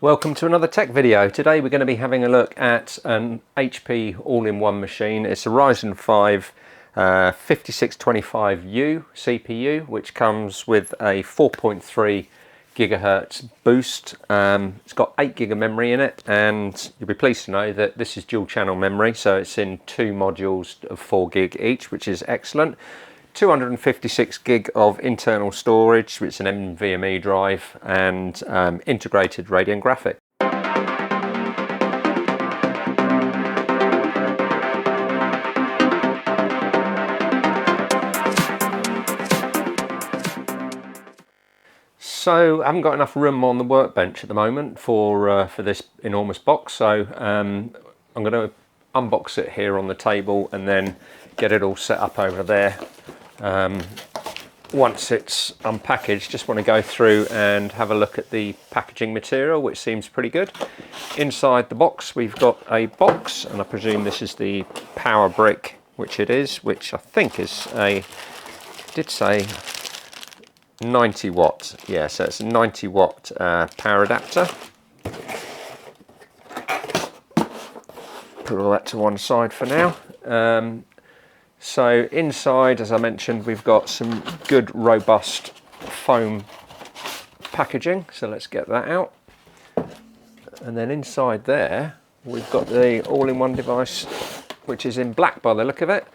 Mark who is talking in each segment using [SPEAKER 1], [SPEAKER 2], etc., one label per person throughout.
[SPEAKER 1] Welcome to another tech video. Today we're going to be having a look at an HP all-in-one machine. It's a Ryzen 5 5625U CPU, which comes with a 4.3 gigahertz boost. It's got 8 gig of memory in it, and you'll be pleased to know that this is dual channel memory, so it's in 2 modules of 4 gig each, which is excellent. 256 gig of internal storage, which is an NVMe drive, and integrated Radeon graphic. So I haven't got enough room on the workbench at the moment for this enormous box, so I'm going to unbox it here on the table and then get it all set up over there. Once it's unpackaged, just want to go through and have a look at the packaging material, which seems pretty good. Inside the box we've got a box, and I presume this is the power brick, which it is, which I think is did say 90 watt. Yeah, so it's a 90 watt power adapter. Put all that to one side for now. So inside, as I mentioned, we've got some good robust foam packaging, so let's get that out. And then inside there we've got the all-in-one device, which is in black by the look of it.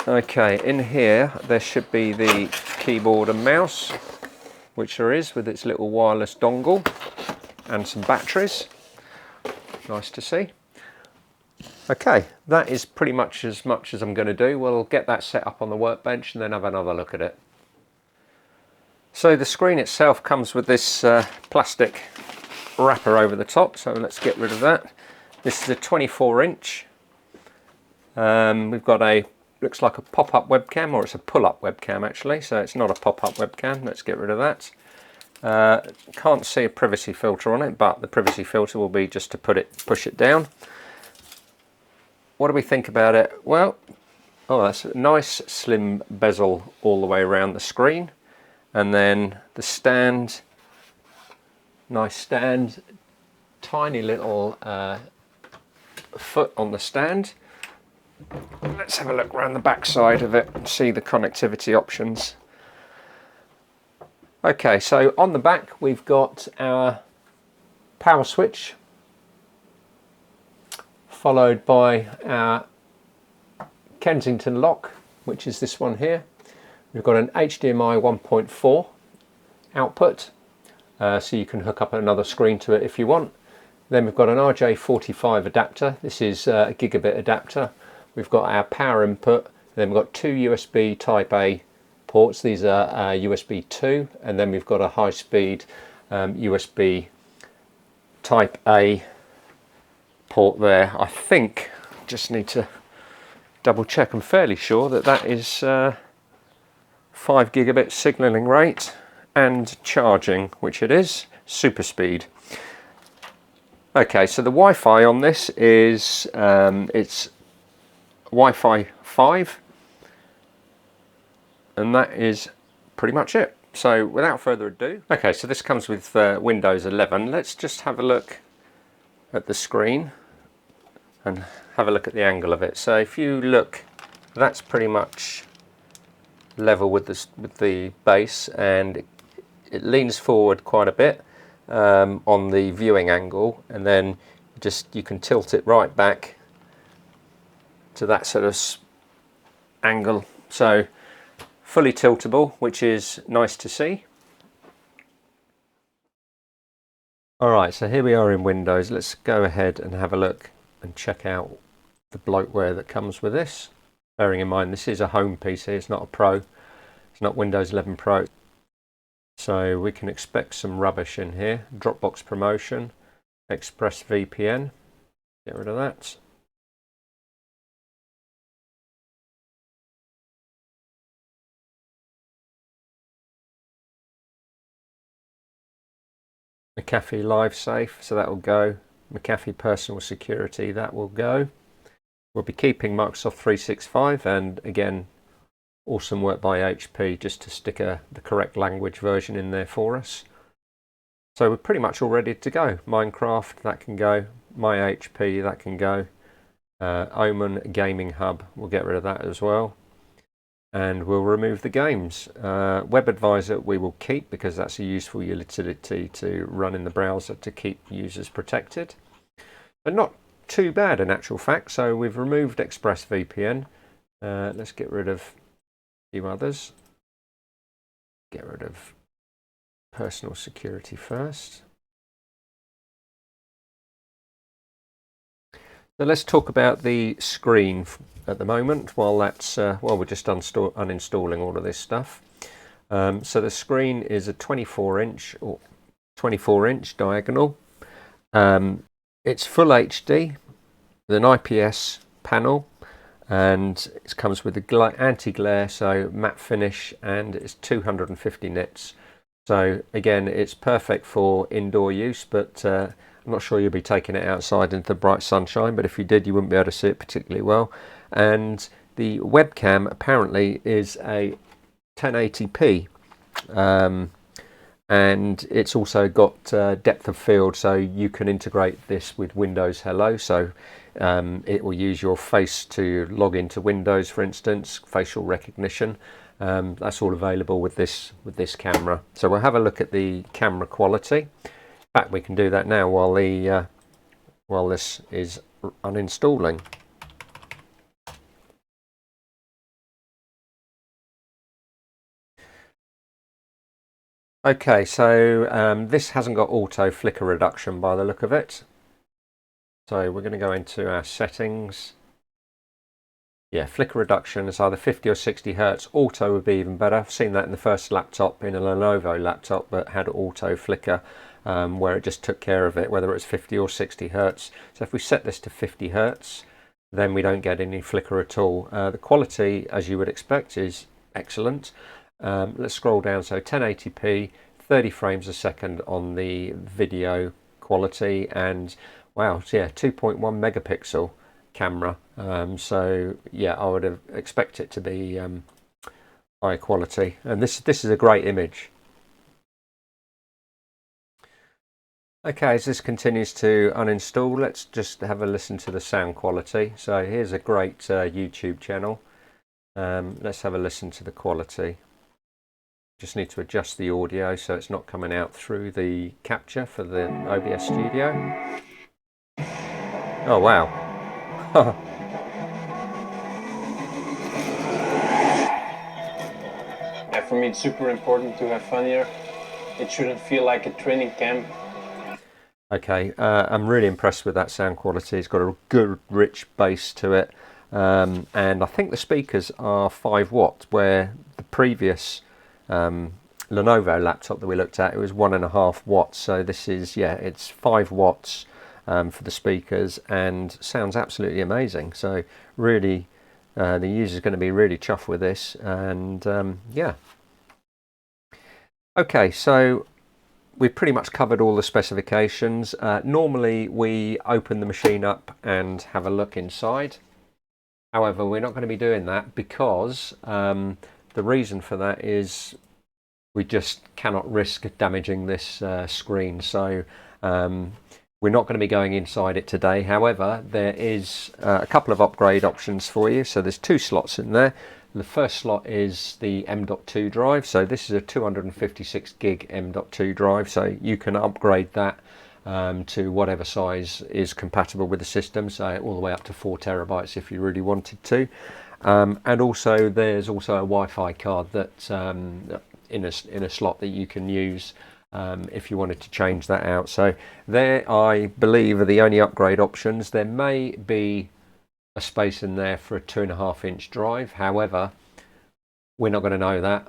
[SPEAKER 1] Okay, in here there should be the keyboard and mouse, which there is, with its little wireless dongle and some batteries. Nice to see. Okay, that is pretty much as I'm going to do. We'll get that set up on the workbench and then have another look at it. So the screen itself comes with this plastic wrapper over the top, so let's get rid of that. This is a 24-inch. We've got looks like a pop-up webcam, or it's a pull-up webcam actually, so it's not a pop-up webcam. Let's get rid of that. Can't see a privacy filter on it, but the privacy filter will be just to push it down. What do we think about it? Well, that's a nice slim bezel all the way around the screen, and then the stand, nice stand, tiny little foot on the stand. Let's have a look around the back side of it and see the connectivity options. Okay, so on the back we've got our power switch, followed by our Kensington lock, which is this one here. We've got an HDMI 1.4 output, so you can hook up another screen to it if you want. Then we've got an RJ45 adapter. This is a gigabit adapter. We've got our power input. Then we've got 2 USB Type A ports. These are USB 2, and then we've got a high-speed USB Type A port there. I think, just need to double check, I'm fairly sure that is 5 gigabit signaling rate and charging, which it is, super speed. Okay, so the Wi-Fi on this is it's Wi-Fi 5, and that is pretty much it. So without further ado, okay, so this comes with Windows 11. Let's just have a look at the screen and have a look at the angle of it. So if you look, that's pretty much level with the base, and it leans forward quite a bit on the viewing angle, and then you can tilt it right back to that sort of angle. So fully tiltable, which is nice to see. Alright, so here we are in Windows. Let's go ahead and have a look and check out the bloatware that comes with this. Bearing in mind this is a home PC, it's not a Pro, it's not Windows 11 Pro. So we can expect some rubbish in here. Dropbox promotion, ExpressVPN, get rid of that. McAfee LiveSafe, so that will go. McAfee Personal Security, that will go. We'll be keeping Microsoft 365, and again, awesome work by HP just to stick the correct language version in there for us. So we're pretty much all ready to go. Minecraft, that can go. My HP, that can go. Omen Gaming Hub, we'll get rid of that as well. And we'll remove the games. Web Advisor we will keep because that's a useful utility to run in the browser to keep users protected. But not too bad in actual fact. So we've removed ExpressVPN. Let's get rid of a few others. Get rid of personal security first. So let's talk about the screen at the moment while that's while we're just uninstalling all of this stuff. So the screen is a 24-inch or 24-inch diagonal. It's full HD with an IPS panel, and it comes with a anti-glare, so matte finish, and it's 250 nits. So again, it's perfect for indoor use, but I'm not sure you'll be taking it outside into the bright sunshine, but if you did, you wouldn't be able to see it particularly well. And the webcam apparently is a 1080p, and it's also got depth of field, so you can integrate this with Windows Hello. So it will use your face to log into Windows, for instance, facial recognition. That's all available with this camera. So we'll have a look at the camera quality. In fact, we can do that now while this is uninstalling. Okay, so this hasn't got auto flicker reduction by the look of it. So we're going to go into our settings. Yeah, flicker reduction is either 50 or 60 Hertz. Auto would be even better. I've seen that in the first laptop, in a Lenovo laptop that had auto flicker, where it just took care of it, whether it was 50 or 60 Hertz. So if we set this to 50 Hertz, then we don't get any flicker at all. The quality, as you would expect, is excellent. Let's scroll down. So 1080p, 30 frames a second on the video quality, and wow, yeah, 2.1 megapixel camera. So yeah, I would expect it to be high quality, and this is a great image. Okay, as this continues to uninstall, let's just have a listen to the sound quality. So here's a great YouTube channel. Let's have a listen to the quality. Just need to adjust the audio so it's not coming out through the capture for the OBS Studio. Oh wow.
[SPEAKER 2] Yeah, for me it's super important to have fun here. It shouldn't feel like a training camp.
[SPEAKER 1] Okay, I'm really impressed with that sound quality. It's got a good rich bass to it, and I think the speakers are 5 watts, where the previous Lenovo laptop that we looked at, it was 1.5 watts. So this is, yeah, it's 5 watts for the speakers, and sounds absolutely amazing. So really, the user's going to be really chuffed with this, and yeah. Okay, so we've pretty much covered all the specifications. Normally we open the machine up and have a look inside. However, we're not going to be doing that because the reason for that is we just cannot risk damaging this screen. So we're not going to be going inside it today. However, there is a couple of upgrade options for you. So there's 2 slots in there. The first slot is the M.2 drive. So this is a 256 gig M.2 drive. So you can upgrade that to whatever size is compatible with the system. So all the way up to 4 terabytes if you really wanted to. And also there's also a Wi-Fi card that in a slot that you can use if you wanted to change that out. So there, I believe, are the only upgrade options. There may be a space in there for a 2.5-inch drive. However, we're not going to know that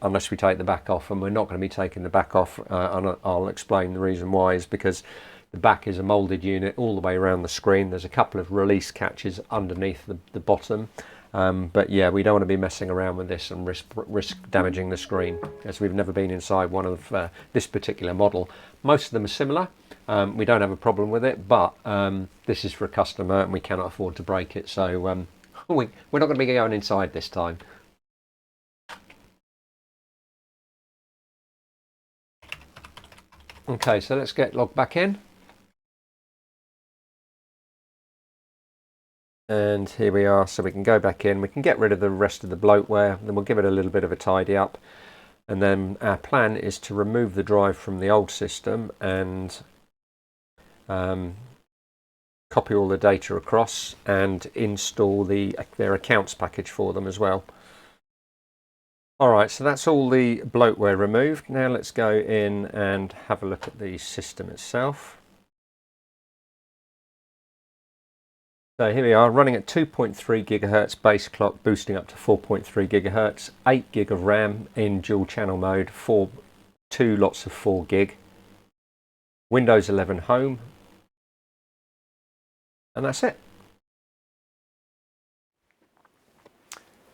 [SPEAKER 1] unless we take the back off, and we're not going to be taking the back off. And I'll explain the reason why. Is because the back is a molded unit all the way around the screen. There's a couple of release catches underneath the bottom. But yeah, we don't want to be messing around with this and risk damaging the screen, as we've never been inside one of this particular model. Most of them are similar. We don't have a problem with it, but this is for a customer and we cannot afford to break it. So we're not going to be going inside this time. Okay, so let's get logged back in. And here we are, so we can go back in, we can get rid of the rest of the bloatware, then we'll give it a little bit of a tidy up. And then our plan is to remove the drive from the old system and copy all the data across and install their accounts package for them as well. Alright, so that's all the bloatware removed. Now let's go in and have a look at the system itself. So here we are, running at 2.3 gigahertz base clock, boosting up to 4.3 gigahertz, 8 gig of RAM in dual channel mode, 2 lots of 4 gig, Windows 11 Home, and that's it.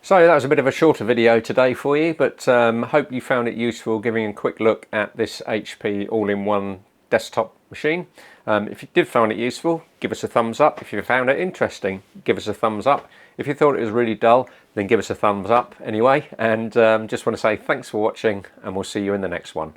[SPEAKER 1] So that was a bit of a shorter video today for you, but hope you found it useful giving a quick look at this HP all-in-one desktop machine. If you did find it useful, give us a thumbs up. If you found it interesting, give us a thumbs up. If you thought it was really dull, then give us a thumbs up anyway. And just want to say thanks for watching, and we'll see you in the next one.